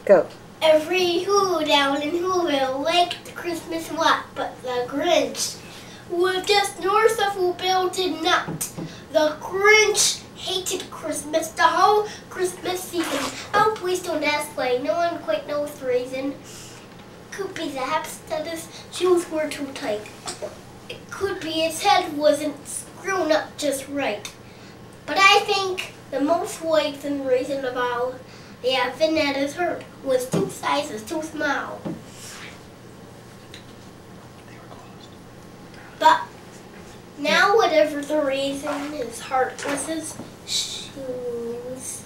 Go. Every who down in Whoville liked Christmas what but the Grinch, who lived just north of Whoville did not. The Grinch hated Christmas the whole Christmas season. Oh, please don't ask why. No one quite knows the reason. Could be perhaps that his shoes were too tight. It could be his head wasn't screwed up just right. But I think the most likely reason of all the advent at his heart was two sizes too small. But now whatever the reason, his heart was his shoes.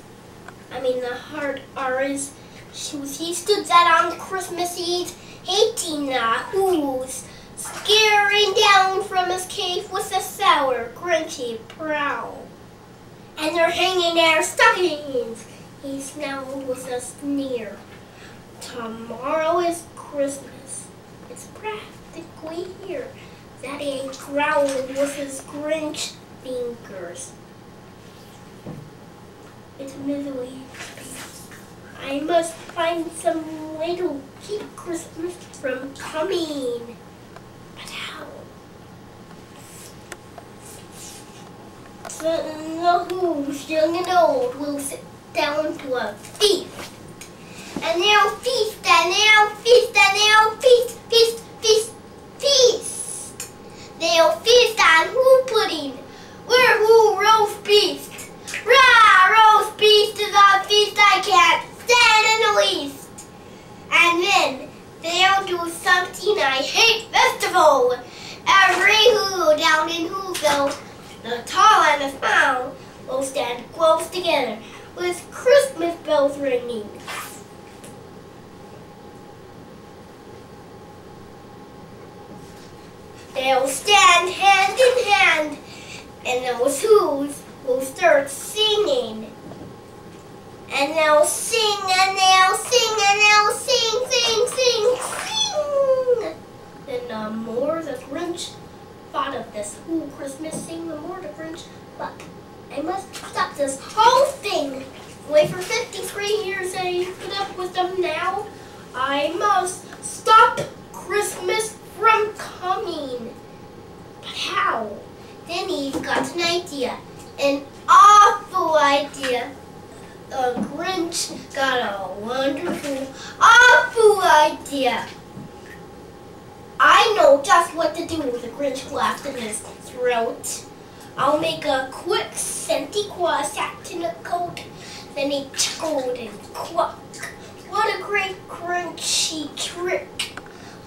The heart are his shoes. He stood that on Christmas Eve, hating the who's, scaring down from his cave with a sour, grinchy brow. And they're hanging their stockings. He snarled with a sneer. Tomorrow is Christmas. It's practically here. Daddy growled with his Grinch fingers. It's middling. I must find some way to keep Christmas from coming. But how? The who's, young and old, will sit down to a feast. And they'll feast, and they'll feast, and they'll feast, feast, feast, feast. They'll feast on who pudding, we're who roast beast. Rah, roast beast is a feast I can't stand in the least. And then they'll do something I hate festival. Every who down in Whoville, the tall and the small, will stand close together with Christmas bells ringing. They'll stand hand in hand, and those who's will start singing. And they'll sing, and they'll sing, and they'll sing, sing, sing, sing. Then the more the Grinch thought of this who Christmas sing, the more the Grinch thought, I must stop this whole thing. Wait for 53 years and I put up with them now. I must stop Christmas from coming. But how? Then he got an idea, an awful idea. The Grinch got a wonderful, awful idea. I know just what to do. The Grinch laughed in his throat. I'll make a quick Santa Claus hat in a coat. Then he chuckled and clucked. What a great Grinchy trick.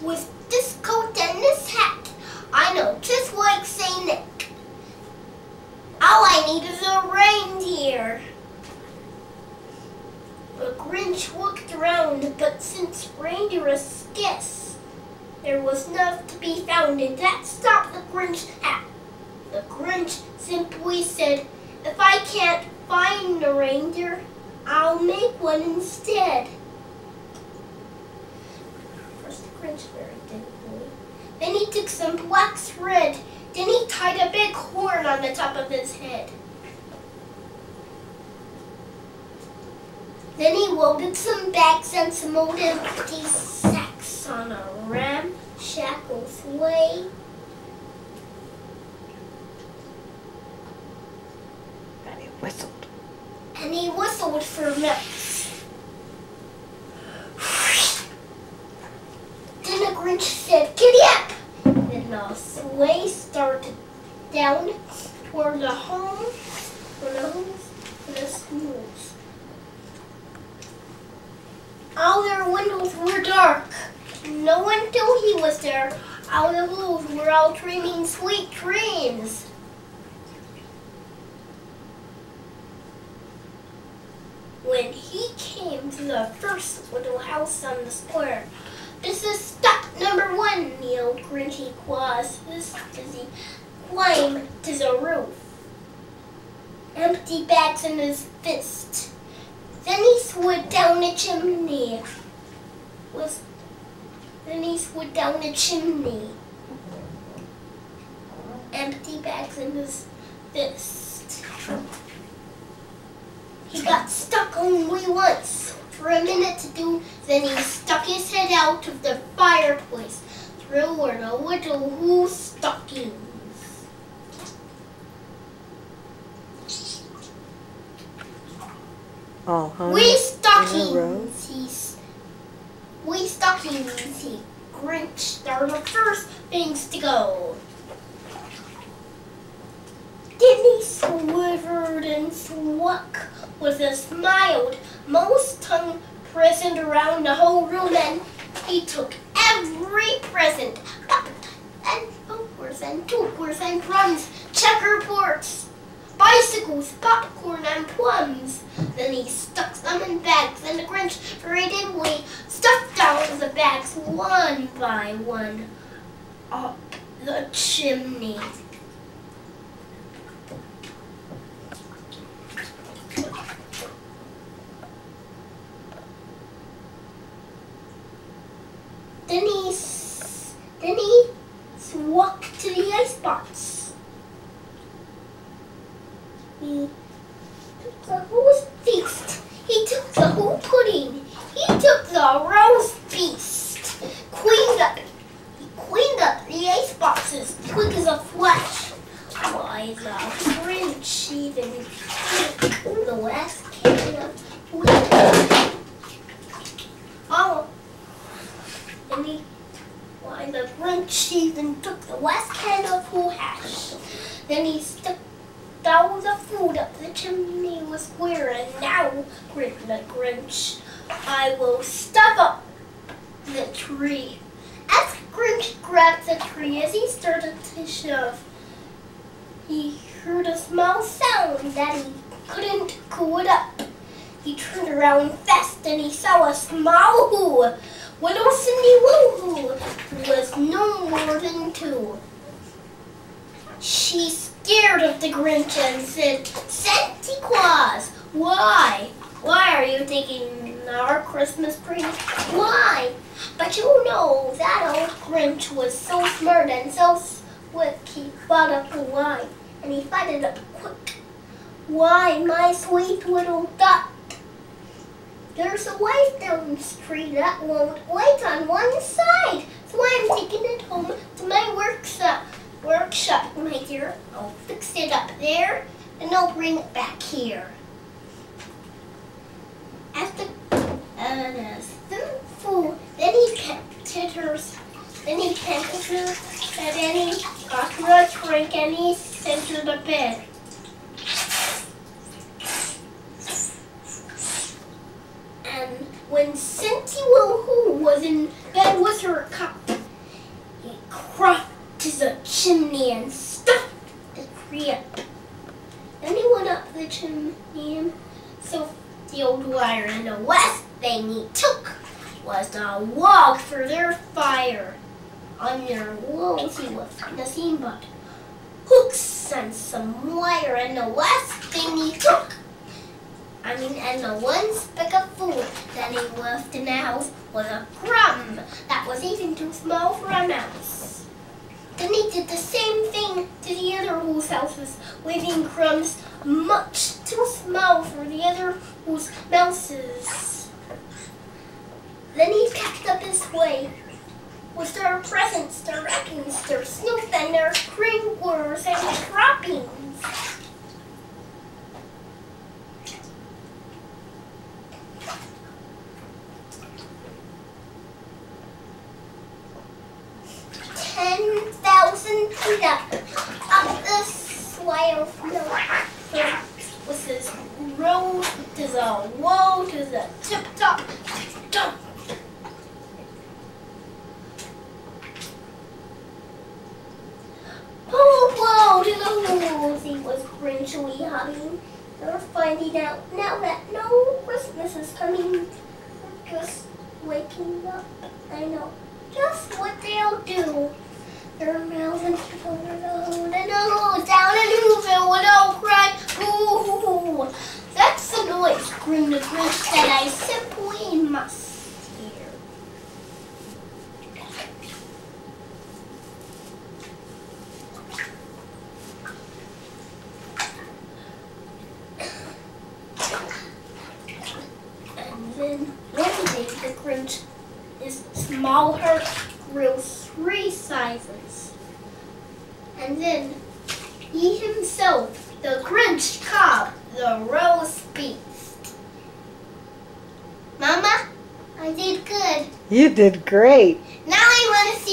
With this coat and this hat, I know just like Saint Nick. All I need is a reindeer. The Grinch looked around, but since reindeer is scarce, there was none to be found, and that stopped the Grinch hat. The Grinch simply said, if I can't find a reindeer, I'll make one instead. First the Grinch very thankfully. Then he took some black thread. Then he tied a big horn on the top of his head. Then he loaded some bags and some old empty sacks on a ramshackle sleigh. And he whistled. And he whistled for mouse. Then the Grinch said, "Giddy up!" Then the sleigh started down toward the home for the schools. All their windows were dark. No one knew he was there. All the wolves were all dreaming sweet dreams. When he came to the first little house on the square, "This is stop number 1, yelled Grinchy Claus as he climbed to the roof, empty bags in his fist. Then he slid down the chimney. Empty bags in his fist. He got stuck only once. for a minute to do, then he stuck his head out of the fireplace. Through were the little wool stockings. All hung We in a row. stockings, he Grinch are the first things to go. Then he slithered and struck with a smile, most tongue present around the whole room, and he took every present, and poppers and topers and crumbs, checkerboards, bicycles, popcorn and plums. Then he stuck them in bags, and the Grinch hurriedly stuffed out of the bags one by one up the chimney. Then he walked to the icebox. He took the whole feast. He took the whole pudding. He took the roast beast. He cleaned up the iceboxes quick as a flash. Why, the Grinch even took the last can of wheat. The Grinch even took the last can of whole hash. Then he stuck all the food up the chimney was square, and now, grinned the Grinch, I will stuff up the tree. As Grinch grabbed the tree, as he started to shove, he heard a small sound that he couldn't cool it up. He turned around fast and he saw a small who. Little Cindy Lou Who was no more than 2. She scared of the Grinch and said, "Santa Claus, why? Why are you taking our Christmas tree? Why?" But you know, that old Grinch was so smart and so swift, he thought up a lie, and he thought it up quick. "Why, my sweet little duck, there's a light down the street that won't light on one side, so I'm taking it home to my workshop, my dear. I'll fix it up there, and I'll bring it back here." After fool, then he petted her, and then he got her a drink, and he sent her to bed. And when Cindy Lou Who was in bed with her cup, he crept to the chimney and stuffed the tree up. Then he went up the chimney and so the old wire, and the last thing he took was the log for their fire. On their walls he was nothing but hooks and some wire, and the last thing he took, and the one speck of food that he left in the house was a crumb that was even too small for a mouse. Then he did the same thing to the other whose houses, leaving crumbs much too small for the other whose mouses. Then he packed up his way with their presents, their wrappings, their snoop, and their crinklers and droppings. Feet up the swale of milk, with his road to the wall, to the tip-top, dump. Oh, whoa, to the holes, he was grinchily humming. They're finding out now that no Christmas is coming. They're just waking up. I know just what they'll do. Their mouths and over the hood and oh, down and over with all cry, ooh. That's the noise, grinned the Grinch, that I simply must hear. And then Grinch is small heart grew 3 sizes. And then he himself, the Grinch, caught the roast beef. Mama, I did good. You did great. Now